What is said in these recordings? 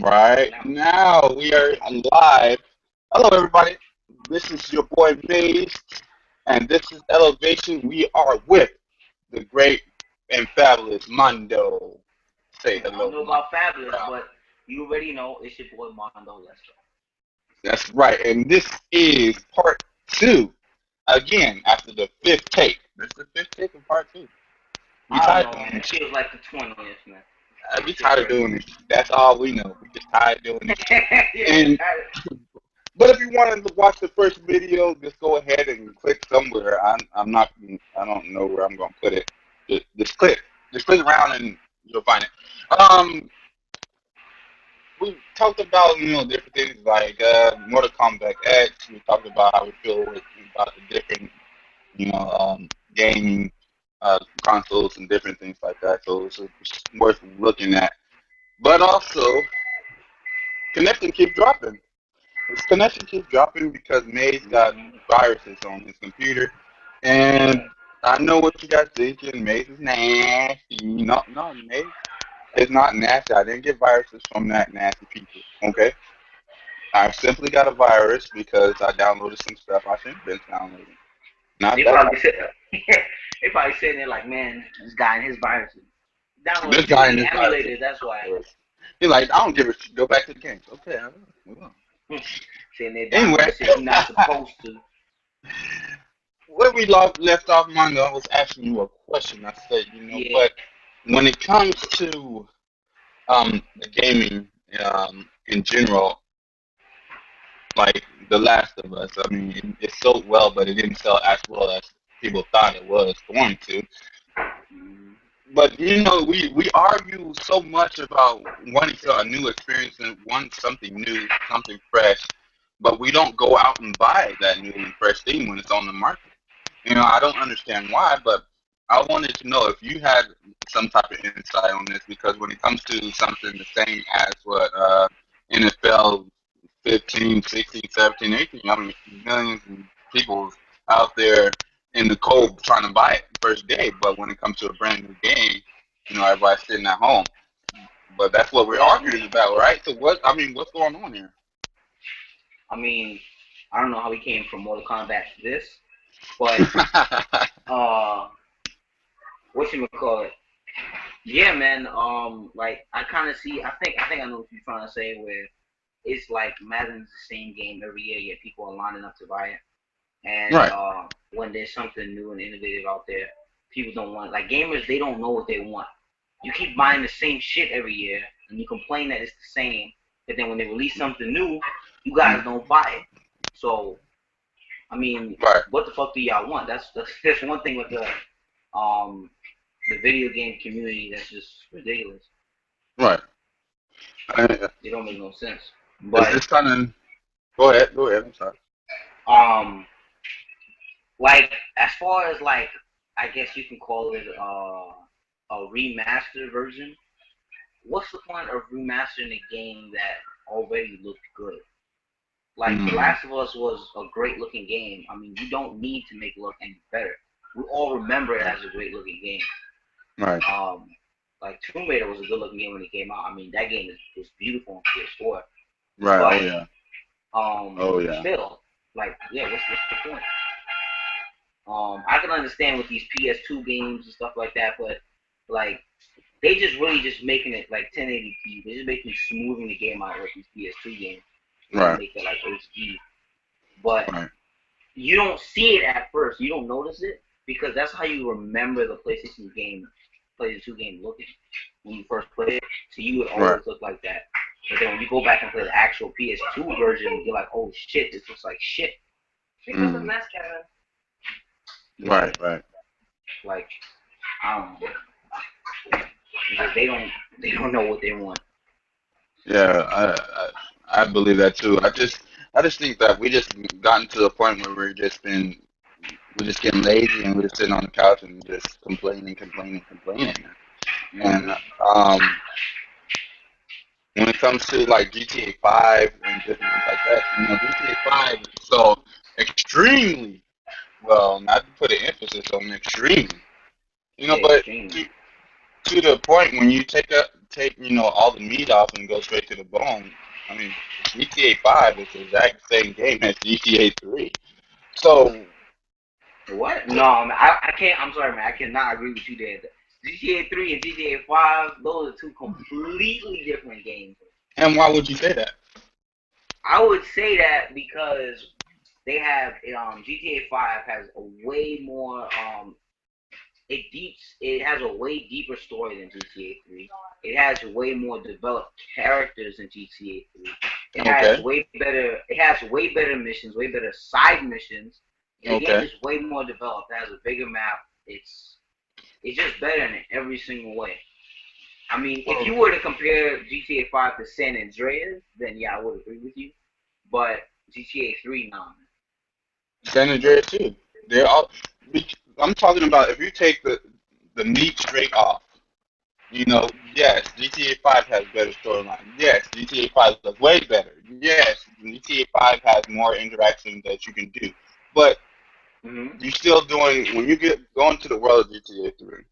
Right now we are live. Hello, everybody. This is your boy Maze, and this is Elevation. We are with the great and fabulous Mondo. Say I don't hello, know Mondo. about Fabulous, but you already know it's your boy Mondo Lester. That's right, and this is part two. Again, after the fifth take. This is the fifth take of part two. We I don't tired know, of doing man. It this. feels like the 20th, man. We Shit tired of crazy. doing this. That's all we know. We just tired of doing this. Yeah, And but if you want to watch the first video, just go ahead and click somewhere. I'm not. I don't know where I'm gonna put it. Just click. Just click around and you'll find it. We talked about different things like Mortal Kombat X. We talked about how we feel about the different gaming consoles and different things like that. So it's worth looking at. But also, connection keeps dropping. His connection keeps dropping because May's got viruses on his computer, and I know what you guys thinking. Maze is nasty. No, no, Maze is not nasty. I didn't get viruses from that nasty people. Okay, I simply got a virus because I downloaded some stuff I shouldn't have been downloading. Not they that probably type said, they probably sitting there like, man, this guy and his viruses. of Downloaded this too guy and many his viruses. emulators, that's why. He's like, I don't give a shit. Go back to the games. Okay, I will. Sitting there downloading Anyway. shit he's not supposed to. Where we left off, Mondo, I was asking you a question. I said, Yeah. but when it comes to the gaming in general, like The Last of Us, I mean, it sold well, but it didn't sell as well as people thought it was going to. But we argue so much about wanting a new experience and want something new, something fresh, but we don't go out and buy that new and fresh thing when it's on the market. I don't understand why, but I wanted to know if you had some type of insight on this because when it comes to something the same as what NFL 15, 16, 17, 18, I mean, millions of people out there in the cold trying to buy it first day, but when it comes to a brand new game, everybody's sitting at home. But that's what we're Well, arguing about, right? So what's going on here? I mean, I don't know how we came from Mortal Kombat to this, but uh, what you call it? Yeah, man. Like I kind of see. I think I know what you're trying to say. Where it's like Madden's the same game every year, yet people are lining up to buy it. And Right. when there's something new and innovative out there, people don't want it. Like gamers, they don't know what they want. You keep buying the same shit every year, and you complain that it's the same. But then when they release something new, you guys don't buy it. So I mean, Right. what the fuck do y'all want? That's one thing with um the video game community that's just ridiculous. Right. Uh, It don't make no sense. Is But this kind of? Go ahead. Go ahead. I'm sorry. um, like as far as like, I guess you can call it a remastered version. What's the point of remastering a game that already looked good? Like The Mm, Last of Us was a great looking game. I mean, you don't need to make it look any better. We all remember it as a great looking game. right. Like Tomb Raider was a good looking game when it came out. I mean, that game was beautiful on PS4. Right. Oh But yeah. Oh yeah. still, like, yeah, what's the point? I can understand with these PS2 games and stuff like that, but like they just really just making it like 1080p. They're just making smoothing the game out with these PS2 games. They want to Right. make it like HD, but Right. you don't see it at first. You don't notice it because that's how you remember the PlayStation 2 game looking when you first play it. So you would Right. always look like that. But then when you go back and play the actual PS2 version, you're like, oh shit, this looks like shit. Because of Mm, mess, Kevin. right. Like, Right. like, I don't know. Because they don't know what they want. Yeah. I believe that too. I just think that we just gotten to a point where we're just getting lazy and we're just sitting on the couch and just complaining. And Mm-hmm. when it comes to like GTA 5 and different things like that, GTA 5 so extremely well, not to put an emphasis on extremely, Yeah, but extremely. to the point when you take all the meat off and go straight to the bone. I mean, GTA 5 is the exact same game as GTA 3. So, What? No, man, I can't. I'm sorry, man. I cannot agree with you there. GTA 3 and GTA 5, those are two completely different games. and why would you say that? I would say that because they have GTA 5 has a way more it has a way deeper story than GTA 3. It has way more developed characters than GTA 3. Okay, It has way better missions, way better side missions. And the game okay. is way more developed. It has a bigger map. It's just better in every single way. I mean, if Well, you were to compare GTA 5 to San Andreas, then yeah, I would agree with you. But GTA 3, nah. San Andreas too. They're all. I'm talking about if you take the meat straight off. Yes, GTA 5 has better storyline. Yes, GTA 5 is way better. Yes, GTA 5 has more interaction that you can do. But Mm-hmm. you're still doing when you get going to the world of GTA 3.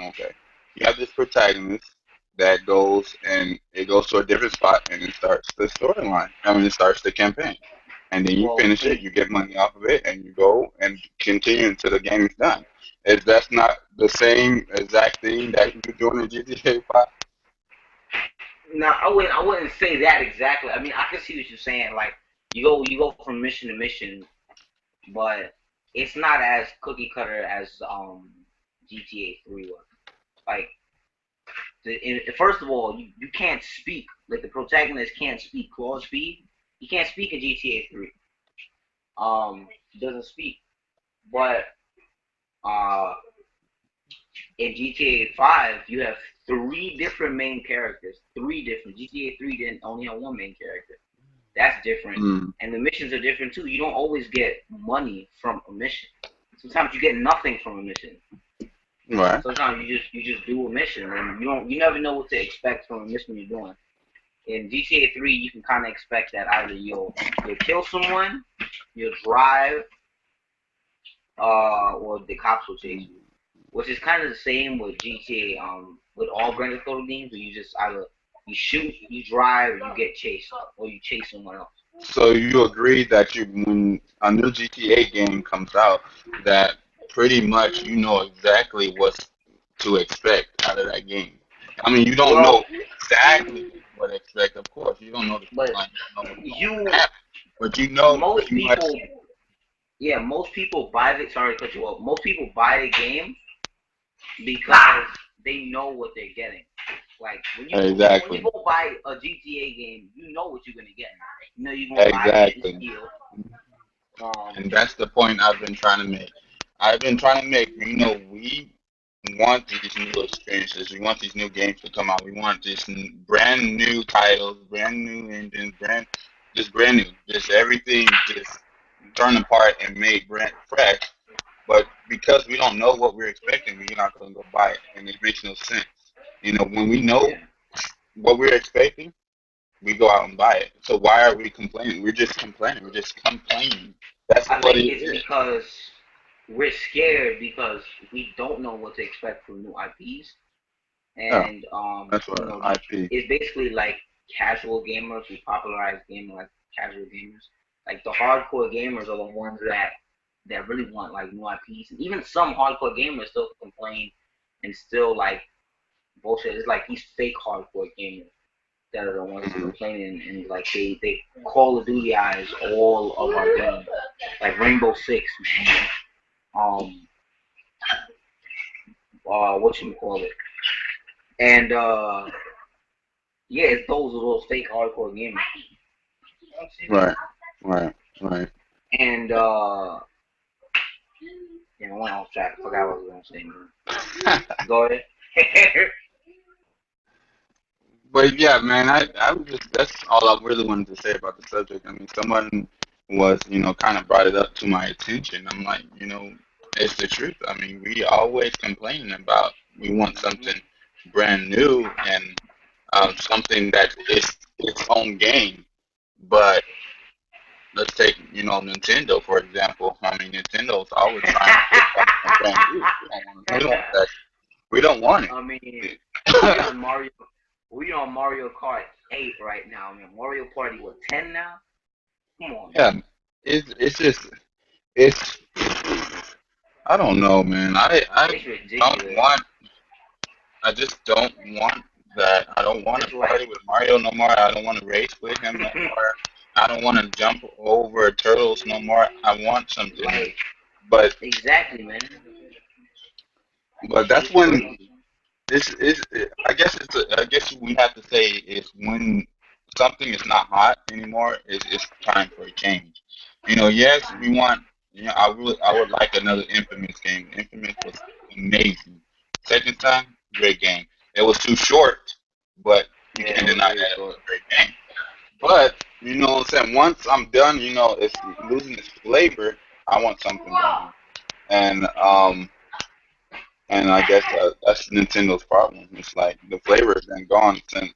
Okay, you have this protagonist that goes to a different spot and it starts the storyline. I mean, it starts the campaign, and then you Well, finish it. You get money off of it, and you go and continue until the game is done. Is that's not the same exact thing that you're doing in GTA 5? no, I wouldn't say that exactly. I mean, I can see what you're saying. Like you go from mission to mission, but it's not as cookie cutter as GTA 3 was. Like first of all, you can't speak. Like the protagonist can't speak. Claude speed. He can't speak in GTA 3. He doesn't speak. But uh, in GTA 5, you have three different main characters. Three different. GTA 3 didn't only have one main character. That's different. Mm, And the missions are different too. You don't always get money from a mission. Sometimes you get nothing from a mission. right. Sometimes you just do a mission and you never know what to expect from a mission you're doing. In GTA 3, you can kind of expect that either you'll kill someone, you'll drive, or the cops will chase you. Which is kind of the same with GTA, with all Grand Theft Auto games, where you just either you shoot, you drive, or you get chased, or you chase someone else. So you agree that when a new GTA game comes out, that pretty much you know exactly what to expect out of that game. I mean, you don't Well, know exactly what to expect, of course. You don't know the but storyline, you don't know what's going to you, happen, but you know most pretty much. people, yeah, most people buy the. Sorry to cut you off. Most people buy the game because they know what they're getting. Like when you Exactly, go buy a GTA game, you know what you're gonna get. You know you're gonna buy it and exactly. steal. And that's the point I've been trying to make. I've been trying to make, we want these new experiences. We want these new games to come out. We want these brand new titles, brand new engines, just brand new. Just everything just torn apart and made brand fresh. But because we don't know what we're expecting, we're not going to go buy it. And it makes no sense. When we know Yeah, what we're expecting, we go out and buy it. So why are we complaining? We're just complaining. We're just complaining. That's I what think it it's is. because we're scared because we don't know what to expect from new IPs, Oh, and that's what these IP. it's basically like casual gamers who popularize gaming like casual gamers. Like the hardcore gamers are the ones that really want like new IPs, and even some hardcore gamers still complain and still like bullshit. It's like these fake hardcore gamers that are the ones Mm, complaining and like they Call of Duty eyes all of our games, like Rainbow Six, man. Um, what you call it, and yeah, it's those fake hardcore gamers. right, right, right. And yeah, I went off track. I forgot what I was gonna say, man. Go ahead. But yeah, man, I was just that's all I really wanted to say about the subject. I mean, someone was kind of brought it up to my attention. I'm like, it's the truth. I mean, we always complaining about we want something brand new and something that is its own game, but let's take, Nintendo for example. I mean, Nintendo's always trying to push something brand new. We don't want that. We don't want I mean, it. we on Mario, we on Mario Kart 8 right now. I mean, Mario Party what 10 now? Come on, Yeah, man. it's just it's I don't know, man. I It's don't ridiculous. want. I just don't want that. I don't want to It's like, party with Mario no more. I don't want to race with him no more. I don't want to jump over turtles no more. I want something new. like But exactly, man. that's It's when crazy. this is. I guess I guess we have to say is when something is not hot anymore. It's time for a change. Yes, we want. I would like another Infamous game. Infamous was amazing. Second time, great game. It was too short, but you Yeah, can't it was deny very that it was short. a great game. But you know what I'm saying? Once I'm done, it's losing its flavor. I want something brand new. And I guess that's Nintendo's problem. It's like the flavor has been gone since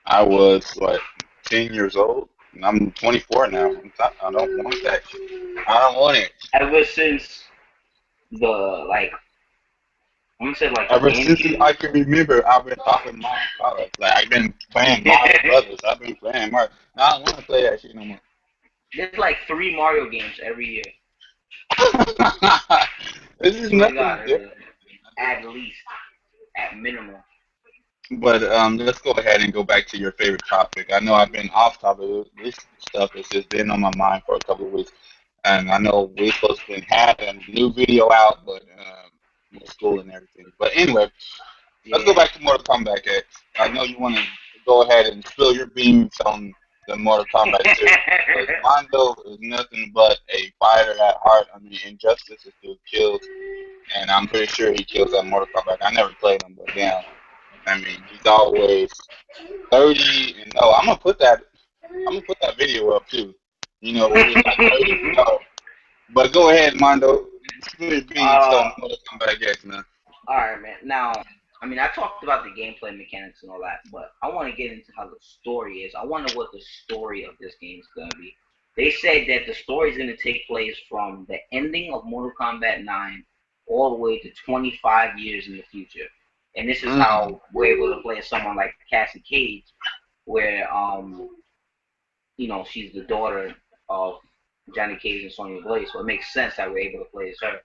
I was what 10 years old, and I'm 24 now. I don't want that shit. I don't want it. Ever since the like, I'm gonna say like the Ever since GameCube. I can remember, I've been talking Mario Kart. Like I've been playing Mario Brothers. I've been playing Mario. Now I don't want to play that shit no more. There's like 3 Mario games every year. This is Swear to nothing God, different. at least, at minimum. But let's go ahead and go back to your favorite topic. I know I've been off topic. This stuff has just been on my mind for a couple of weeks, and I know we're supposed to have a new video out, but with school and everything. But anyway, let's go Yeah. back to Mortal Kombat X. I know you want to go ahead and spill your beans on the Mortal Kombat series because Mondo is nothing but a fighter at heart. I mean, Injustice is still kills, and I'm pretty sure he kills at Mortal Kombat. I never played him, but damn. I mean, he's always 30 and oh, I'm gonna put that video up too. Where he's like 30 and oh. But go ahead, Mondo. Spill your beans uh, on Mortal Kombat X, man. all right, man. Now, I mean, I talked about the gameplay mechanics and all that, but I want to get into how the story is. I wonder what the story of this game is gonna be. They said that the story is gonna take place from the ending of Mortal Kombat 9 all the way to 25 years in the future, and this is Mm, how we're able to play as someone like Cassie Cage, where she's the daughter of Johnny Cage and Sonya Blade, so it makes sense that we're able to play as her.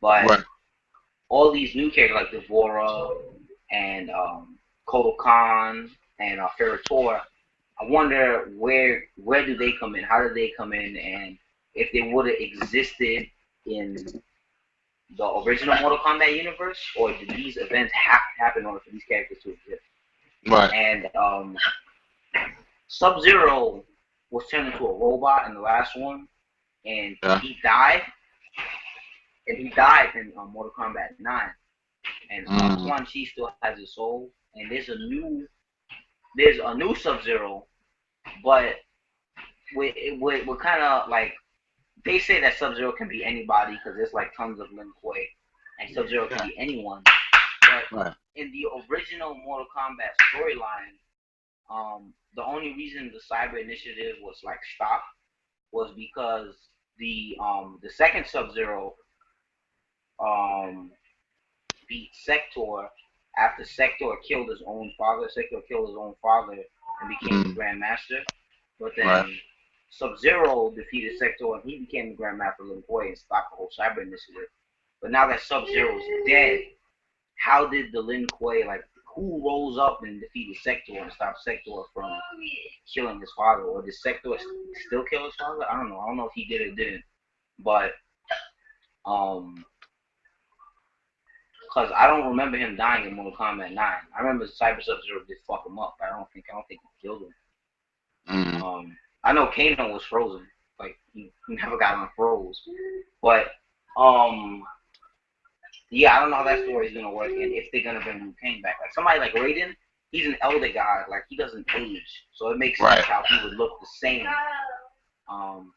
But right. all these new characters like Devora and Kotal Khan and Ferrator, I wonder where do they come in? How do they come in? And if they would have existed in the original Mortal Kombat universe, or did these events have to happen in order for these characters to exist? Right. And Sub Zero was turned into a robot in the last one, and Yeah. he died. And he died in Mortal Kombat 9. And Mm, Quan Chi still has his soul. And there's a new Sub Zero, but we're kind of like they say that Sub Zero can be anybody because there's like tons of Lin Kuei, and Sub Zero can yeah. be anyone. But Right. in the original Mortal Kombat storyline, the only reason the Cyber Initiative was like stopped was because the second Sub Zero um beat Sector after Sector killed his own father. Sector killed his own father and became the Mm, Grandmaster. But right. then Sub Zero defeated Sector and he became the Grandmaster Lin Kuei and stopped the whole Cyber Initiative. But now that Sub Zero is dead, how did the Lin Kuei who rose up and defeated Sector and stopped Sector from killing his father? Or did Sector still kill his father? I don't know. I don't know if he did or didn't. But um because I don't remember him dying in Mortal Kombat 9. I remember Cyber Sub Zero did fuck him up, but I don't think he killed him. Mm, I know Kano was frozen, like he never got unfroze, but um, yeah, I don't know how that story is gonna work and if they're gonna bring Liu Kang back. Like somebody like Raiden, he's an elder god, like he doesn't age, so it makes sense right. how he would look the same. Um,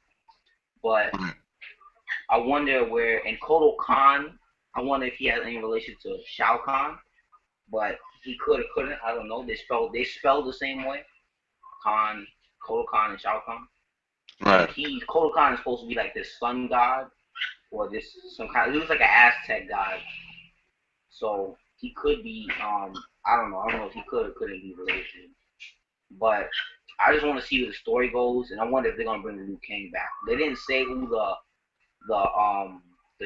but Right. I wonder where in Kotal Khan, I wonder if he has any relation to Shao Kahn, but he could or couldn't. I don't know. They spell the same way. Khan, Kotal Khan, and Shao Kahn. And Right. Kotal Khan is supposed to be like this sun god or this some kind. He looks like an Aztec god. So he could be I don't know. I don't know if he could or couldn't be related to him. But I just want to see where the story goes, and I wonder if they're gonna bring Liu Kang back. They didn't say who the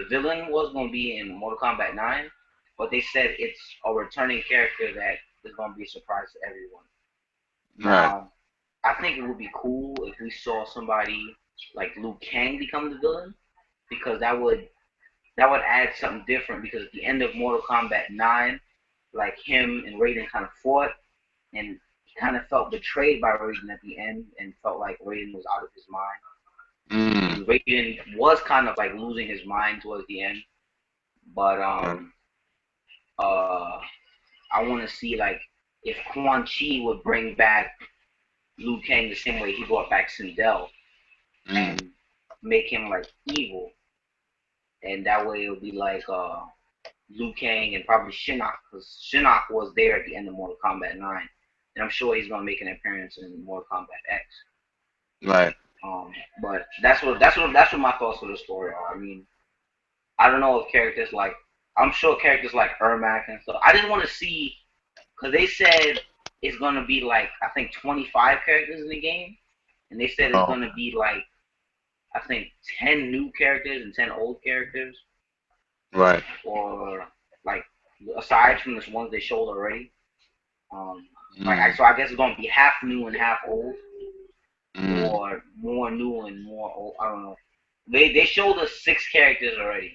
villain was gonna be in Mortal Kombat 9, but they said it's a returning character that is gonna be a surprise to everyone. Right. Now, I think it would be cool if we saw somebody like Liu Kang become the villain, because that would add something different. Because at the end of Mortal Kombat 9, like him and Raiden kind of fought, and he kind of felt betrayed by Raiden at the end, and felt like Raiden was out of his mind. Mm. And Raiden was kind of like losing his mind towards the end. But Right. uh, I want to see like if Quan Chi would bring back Liu Kang the same way he brought back Sindel, Mm. and make him like evil, and that way it would be like Liu Kang and probably Shinnok, because Shinnok was there at the end of Mortal Kombat 9, and I'm sure he's gonna make an appearance in Mortal Kombat X. Right. Um, but that's what my thoughts for the story are. I mean, I don't know if characters like, I'm sure characters like Ermac and stuff. I didn't want to see, because they said it's gonna be like I think 25 characters in the game, and they said it's Oh. gonna be like I think 10 new characters and 10 old characters, Right. or like aside from the ones they showed already. Mm. So I guess it's gonna be half new and half old, Mm. or more new and more old. I don't know. They showed us 6 characters already.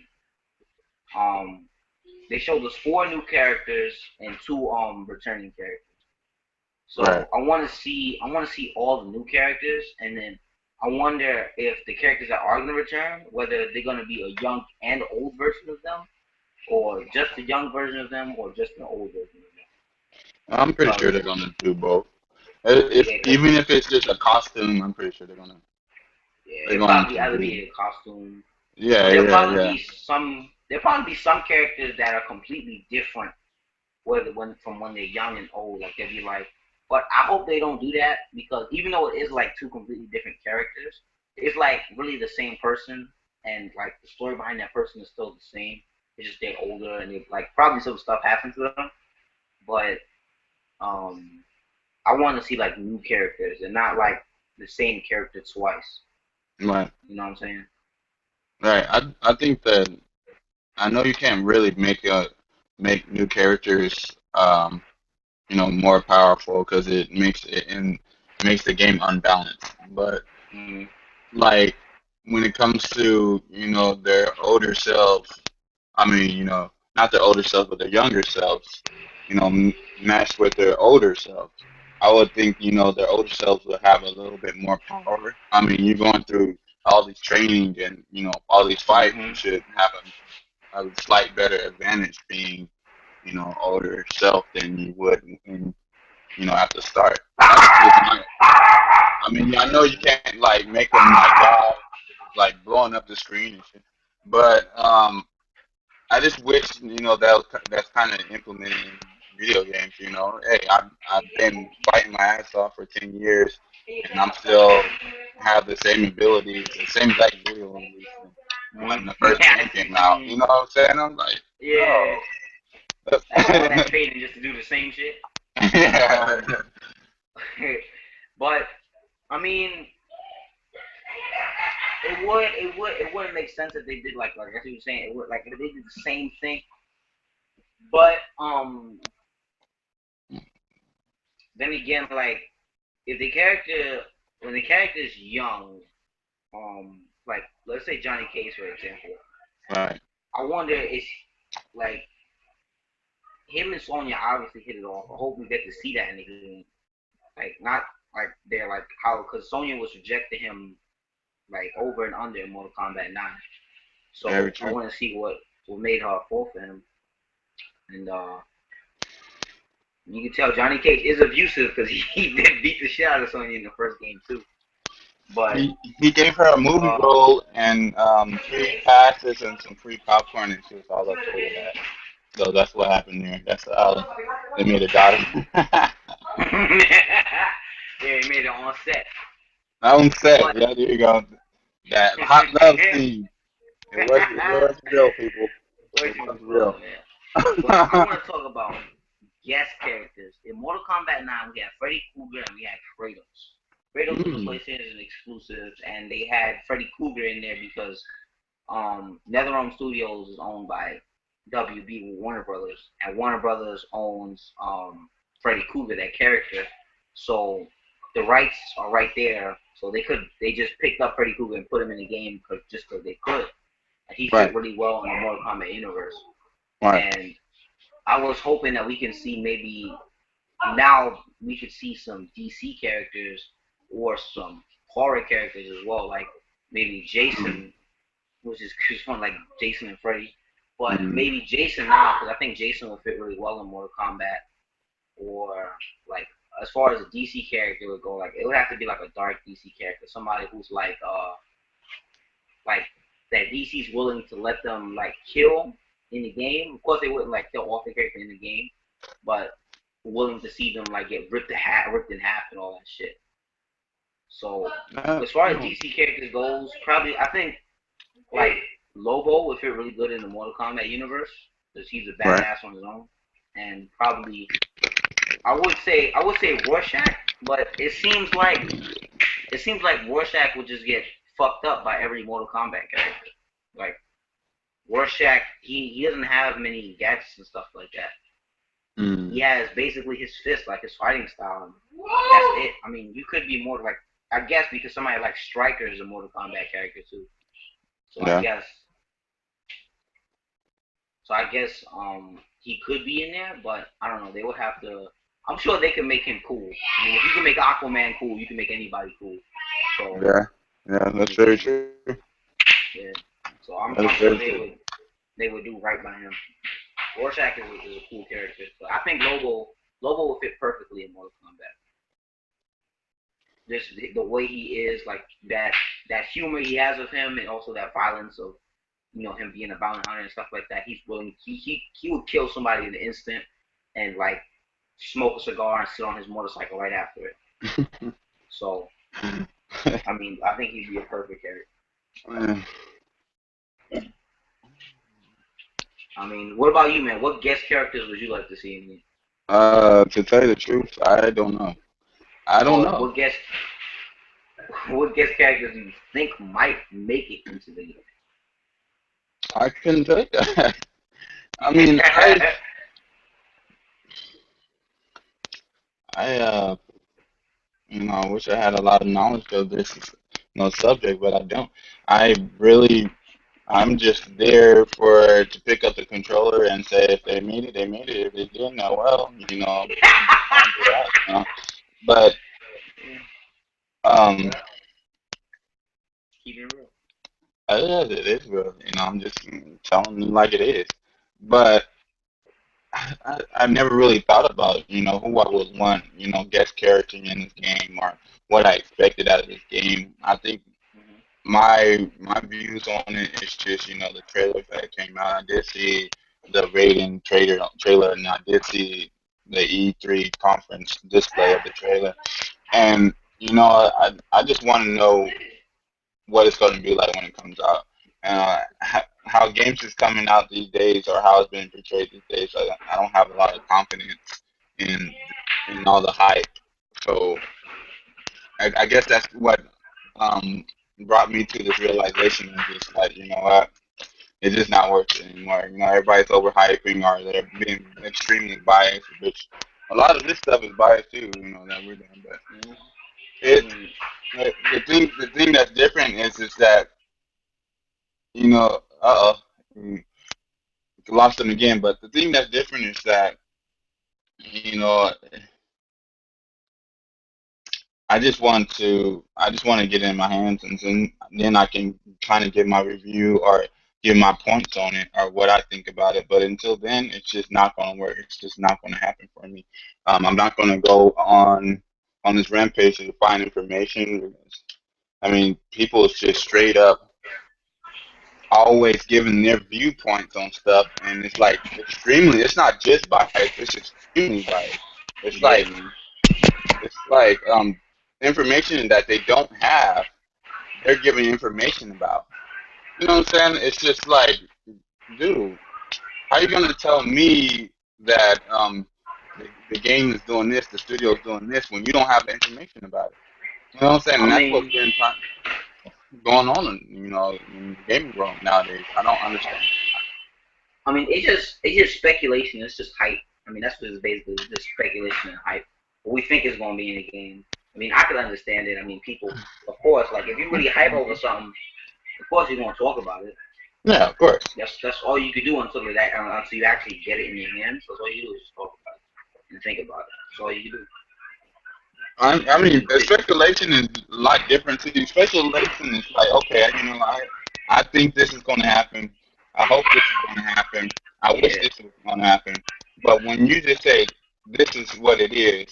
Um, they showed us 4 new characters and 2 returning characters. Right. So I want to see all the new characters, and then I wonder if the characters that are gonna return, whether they're gonna be a young and old version of them, or just a young version of them, or just an old version of them. I'm pretty sure Because they're gonna do both. If yeah, cause even if it's just a costume, I'm pretty sure yeah, they're it going probably to either do. be a costume, Yeah. or there'll Yeah. probably Yeah. be some characters that are completely different, whether from when they're young and old. Like they'll be like, but I hope they don't do that, because even though it is like 2 completely different characters, it's like really the same person, and like the story behind that person is still the same. It's just they're older, and they like probably some stuff happened to them, but um, I want to see like new characters and not like the same character twice. Right. You know what I'm saying? Right. I think that I know you can't really make new characters more powerful because it makes the game unbalanced. But Mm-hmm. like when it comes to their older selves, I mean not their older selves but their younger selves, matched with their older selves, I would think their older selves would have a little bit more power. I mean, you're going through all these training and all these fights, you Mm-hmm. should have a slight better advantage being older self than you would in at the start. That's just my. I mean, I know you can't like make them like God, like blowing up the screen and shit, but I just wish that's kind of implemented in video games. Hey, I've been fighting my ass off for 10 years, and I'm still have the same abilities, the same exact video release when the Yeah, first game I see came what you out. You mean. know what I'm saying? I'm like, Yeah, no. like all that training just to do the same shit. Yeah. Um, but I mean, it wouldn't make sense if they did like I see what you're saying. It would like if they did the same thing, but then again, like if the character when the character is young, like let's say Johnny Cage for example, Right. I wonder is like him and Sonya obviously hit it off. I hope we get to see that in the game. Like not like they're like how because Sonya was rejecting him like over and under in Mortal Kombat 9. Very So I true. want to see what made her fall for him. And you can tell Johnny Cage is abusive because he did beat the shit out of Sonya in the first game too. But He gave her a movie uh, role and free passes and some free popcorn, and she was all upset with that. So that's what happened there. That's how they made a daughter. yeah, he made it on set. On set, But yeah, there you go. That hot love scene. It was real, people. what It you was call real. it, man? But I want to talk about guest characters. In Mortal Kombat 9, we had Freddy Krueger and we had Kratos. Kratos was a Mm, PlayStation exclusive, and they had Freddy Krueger in there because NetherRealm Studios is owned by WB Warner Brothers, and Warner Brothers owns Freddy Krueger, that character. So the rights are right there. So they just picked up Freddy Krueger and put him in the game just because they could. And he fit right, really well in the Mortal Kombat universe. right, And I was hoping that we can see maybe now we could see some DC characters or some horror characters as well, like maybe mm, Jason, which is just one like Jason and Freddy, but mm, maybe Jason now because I think Jason would fit really well in Mortal Kombat. Or like as far as a DC character would go, like it would have to be like a dark DC character, somebody who's like that DC's willing to let them like kill in the game. Of course, they wouldn't like kill off the character in the game, but willing to see them like get ripped in half, and all that shit. So as far as no, DC characters goes, probably I think like Lobo would fit really good in the Mortal Kombat universe because he's a right. badass on his own, and probably I would say Rorschach, but it seems like Rorschach would just get fucked up by every Mortal Kombat character. Like Rorschach, he doesn't have many gadgets and stuff like that. He Mm, has basically his fist, like his fighting style. And that's it. I mean, you could be more like I guess because somebody like Striker is a Mortal Kombat character too. So I yeah, guess he could be in there, but I don't know. They would have to. I'm sure they can make him cool. I mean, if you can make Aquaman cool, you can make anybody cool. So yeah, yeah. I That's mean, very true. yeah. So That is I'm sure very true. they would do right by him. Rorschach is a cool character, but I think Lobo will fit perfectly in Mortal Kombat. Just the way he is, like that humor he has of him, and also that violence of him being a bounty hunter and stuff like that. He's willing. He would kill somebody in an instant, and like smoke a cigar and sit on his motorcycle right after it. So I mean, I think he'd be a perfect character. I mean, what about you, man? What guest characters would you like to see in the To tell you the truth, I don't know. I don't or know. what guest characters do you think might make it into the game? I couldn't tell you that. I mean, I I wish I had a lot of knowledge of this, subject, but I don't. I really, I'm just there for to pick up the controller and say if they made it, they made it. If they didn't, oh well, on to that. But um, Keep it real. it is real. I'm just telling them like it is. But I never really thought about, who I would want, guest character in this game or what I expected out of this game. I think Mm-hmm. my views on it is just, the trailer that came out. I did see the rating trailer, and I did see the E3 conference display of the trailer. And I just want to know what it's going to be like when it comes out. How games is coming out these days, or how it's been portrayed these days. I don't have a lot of confidence in all the hype. So I guess that's what um, brought me to this realization of just like, what, it's just not worth it anymore. Everybody's overhyping or they're being extremely biased, which a lot of this stuff is biased too, that we're doing. But Mm-hmm. I it mean, the thing that's different is that lost them again. But the thing that's different is that you know I just want to get it in my hands, and then I can kind of give my review or give my points on it or what I think about it. But until then, it's just not going to work. It's just not going to happen for me. I'm not going to go on this rampage to find information. I mean, people is just straight up always giving their viewpoints on stuff, and it's like extremely. It's not just biased; it's extremely biased. It's yeah, like man. it's like information that they don't have. They're giving information about. You know what I'm saying? It's just like, dude, how you gonna tell me that the game is doing this, the studio is doing this when you don't have the information about it? You know what I'm saying? I And that's what's mean, going on, in the gaming world nowadays. I don't understand. it's just speculation. It's just hype. I mean, that's what it's basically just speculation and hype. What we think is going to be in the game. I mean, I can understand it. I mean, people, of course, like if you really hype over something, of course you're going to talk about it. Yeah, of course. That's all you can do until you actually get it in your hands. That's all you do is just talk about it and think about it. That's all you can do. I mean, speculation is a lot different too. Speculation is like, okay, I think this is going to happen. I hope this is going to happen. I wish Yeah. this was going to happen. But when you just say this is what it is,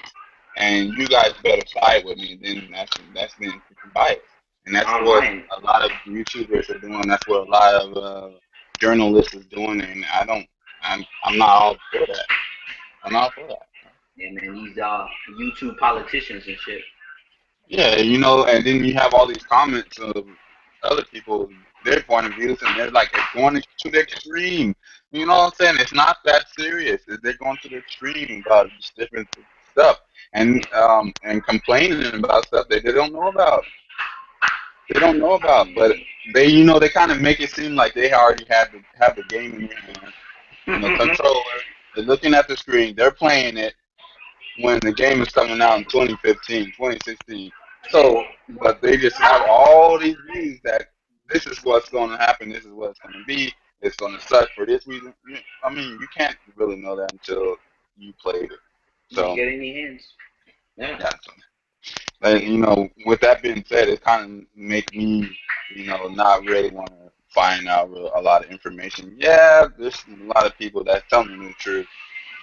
and you guys better side with me, then that's being biased, and that's what Online. a lot of YouTubers are doing. That's what a lot of journalists is doing, and I'm not all for that. I'm not for that. Yeah, man, these YouTube politicians and shit. Yeah, and then you have all these comments of other people, their point of views, and they're like, it's going to the extreme. You know what I'm saying? It's not that serious. They're going to the extreme about just different stuff, and complaining about stuff that they don't know about. They don't know I about, but mean, they kind of make it seem like they already have the game in their hand, controller. They're looking at the screen. They're playing it when the game is coming out in 2015, 2016. So, but they just have all these views that this is what's going to happen, this is what it's going to be, it's going to suck for this reason. I mean, you can't really know that until you played it. you So, get it in your hands. Yeah. yeah. And, with that being said, it kind of make me, not really want to find out a lot of information. Yeah, there's a lot of people that's telling me the truth.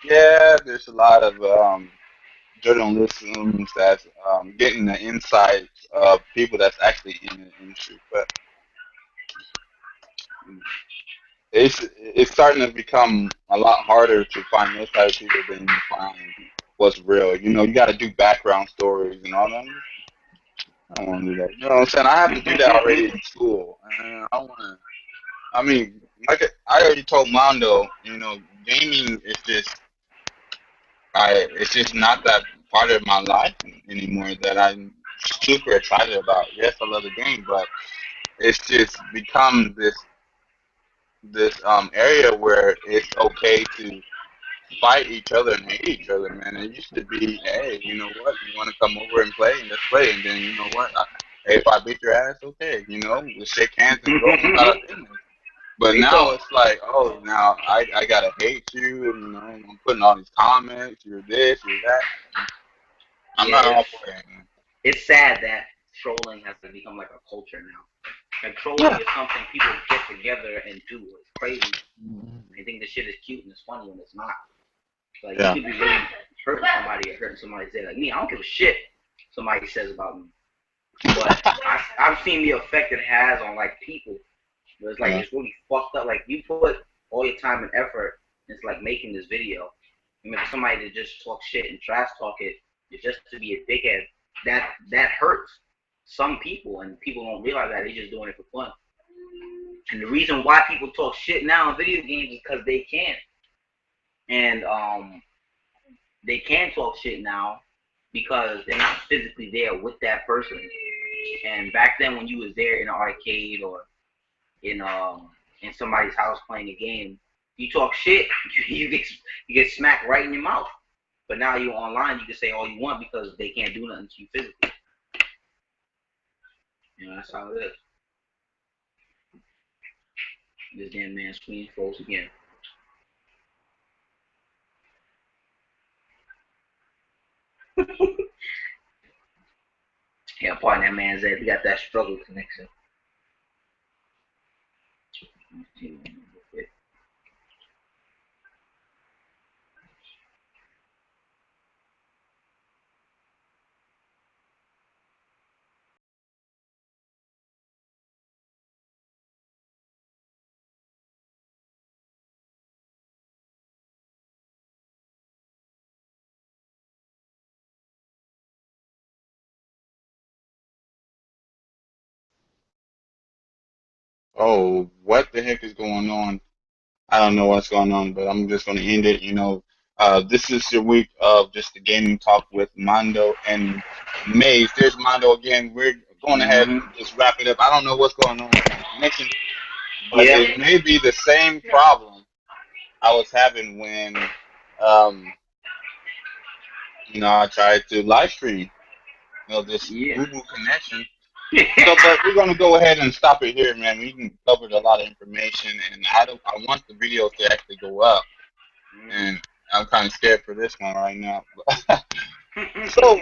Yeah, there's a lot of journalism that's getting the insights of people that's actually in the industry. But it's starting to become a lot harder to find those type of people than you find what's real. You got to do background stories and all that. I don't want to do that. You know what I'm saying? I have to do that already in school. And I want to. I mean, like I already told Mondo, gaming is just it's just not that part of my life anymore that I'm super excited about. Yes, I love the game, but it's just become this area where it's okay to fight each other and hate each other, man. It used to be, hey, you know what? You want to come over and play, and let's play. And then you know what? Hey, if I beat your ass, okay, we'll shake hands and go on about our business. But Real now talk. it's like, oh, now I gotta hate you, and I'm putting all these comments. You're this, you're that. I'm Yeah, not all for that. Man. it's sad that trolling has become like a culture now. Like trolling Yeah. is something people get together and do. It's crazy. They think this shit is cute and it's funny when it's not. Like you Yeah. could be really hurting somebody or hurting somebody's day. Like me, I don't give a shit somebody says about me. But I've seen the effect it has on like people. Where it's like Yeah. it's really fucked up. Like you put all your time and effort into like making this video. I mean, for somebody to just talk shit and trash talk it, just to be a dickhead, that hurts some people, and people don't realize that they're just doing it for fun. And the reason why people talk shit now in video games is because they can, and they can talk shit now because they're not physically there with that person. And back then, when you was there in an arcade or in in somebody's house playing a game, you talk shit, you get smacked right in your mouth. But now you're online, you can say all you want because they can't do nothing to you physically. That's how it is. This damn man screen froze again. Yeah, pardon that man's that he got that struggle connection. Oh, what the heck is going on? I don't know what's going on, but I'm just going to end it. This is your week of just the gaming talk with Mondo and Maze. There's Mondo again. We're going ahead Mm-hmm. and just wrap it up. I don't know what's going on with my connection, but Yep. it may be the same problem I was having when, um, I tried to live stream, this Yeah. Google connection. So, but we're gonna go ahead and stop it here, man. We can covered a lot of information, and I want the videos to actually go up, and I'm kind of scared for this one right now. So,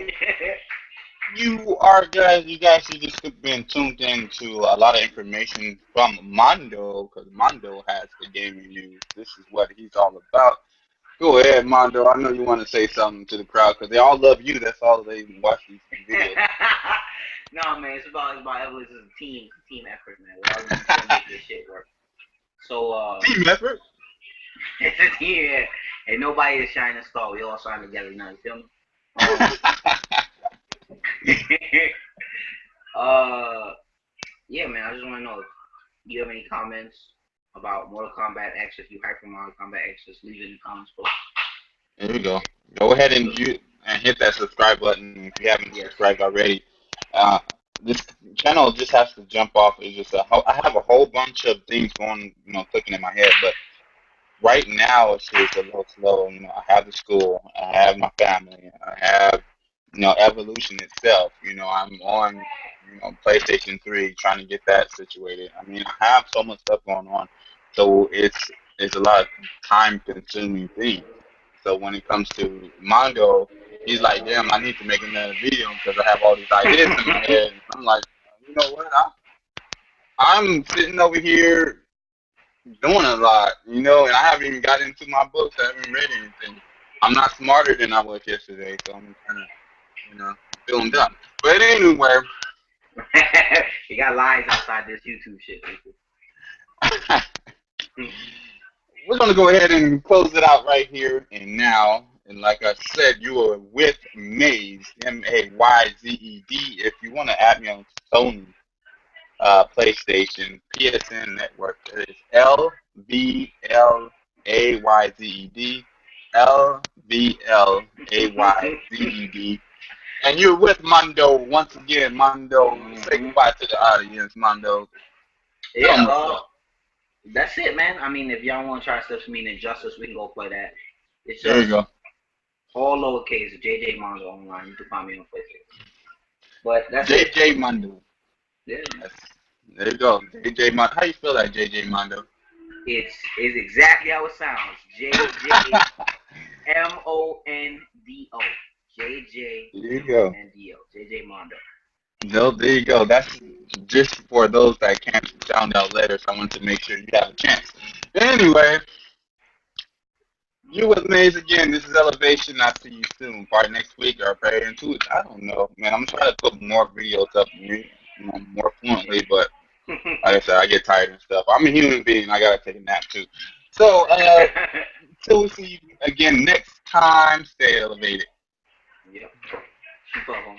you guys have just been tuned in to a lot of information from Mondo, because Mondo has the gaming news. This is what he's all about. Go ahead, Mondo. I know you want to say something to the crowd, because they all love you. That's all they watch these videos. No, man, it's about evolution. It's a team effort, man. We all need to make this shit work. So, Team effort. it's a team, yeah. And nobody is shining star. We all shine together now. You feel me? Um, uh, yeah, man. I just want to know if you have any comments about Mortal Kombat X. If you hype for Mortal Kombat X, just leave it in the comments below. There we go. Go ahead and hit that subscribe button if you haven't Yes. subscribed already. Uh, this channel just has to jump off. It's just I have a whole bunch of things going, clicking in my head, but right now it's just a little slow. I have the school, I have my family, I have, evolution itself. I'm on, PlayStation 3 trying to get that situated. I mean, I have so much stuff going on, so it's a lot of time consuming things. So when it comes to Mondo, he's like, damn, I need to make another video because I have all these ideas in my head. And I'm like, you know what? I'm sitting over here doing a lot, and I haven't even got into my books. I haven't read anything. I'm not smarter than I was yesterday, so I'm kind of, feeling dumb. But anyway, You got lies outside this YouTube shit. we're going to go ahead and close it out right here and now. And like I said, you are with Maze, Mayzed. If you want to add me on Sony, PlayStation, PSN Network, it is LVLAYZED, LVLAYZED. And you're with Mondo once again. Mondo, say Mm-hmm. goodbye to the audience, Mondo. Tell Yeah, them what's up. that's it, man. I mean, if y'all want to try Steps to Mean Injustice, we can go play that. It's There you just go. all lowercase, JJ Mondo online. You can find me on Facebook. But that's it. JJ Mondo. Yeah. That's, there you go. JJ Mondo. How you feel that, JJ Mondo? It's exactly how it sounds. JJMONDO. There you go. JJMONDO. JJ Mondo. No, there you go. That's just for those that can't sound out letters. I want to make sure you have a chance. Anyway, you with Maze again. This is Elevation. I'll see you soon. Probably next week or probably in 2 weeks. I don't know, man. I'm trying to put more videos up, more fluently, but like I said, I get tired and stuff. I'm a human being. I gotta take a nap too. So, till we see you again next time, stay elevated. Yep. Keep up, homie.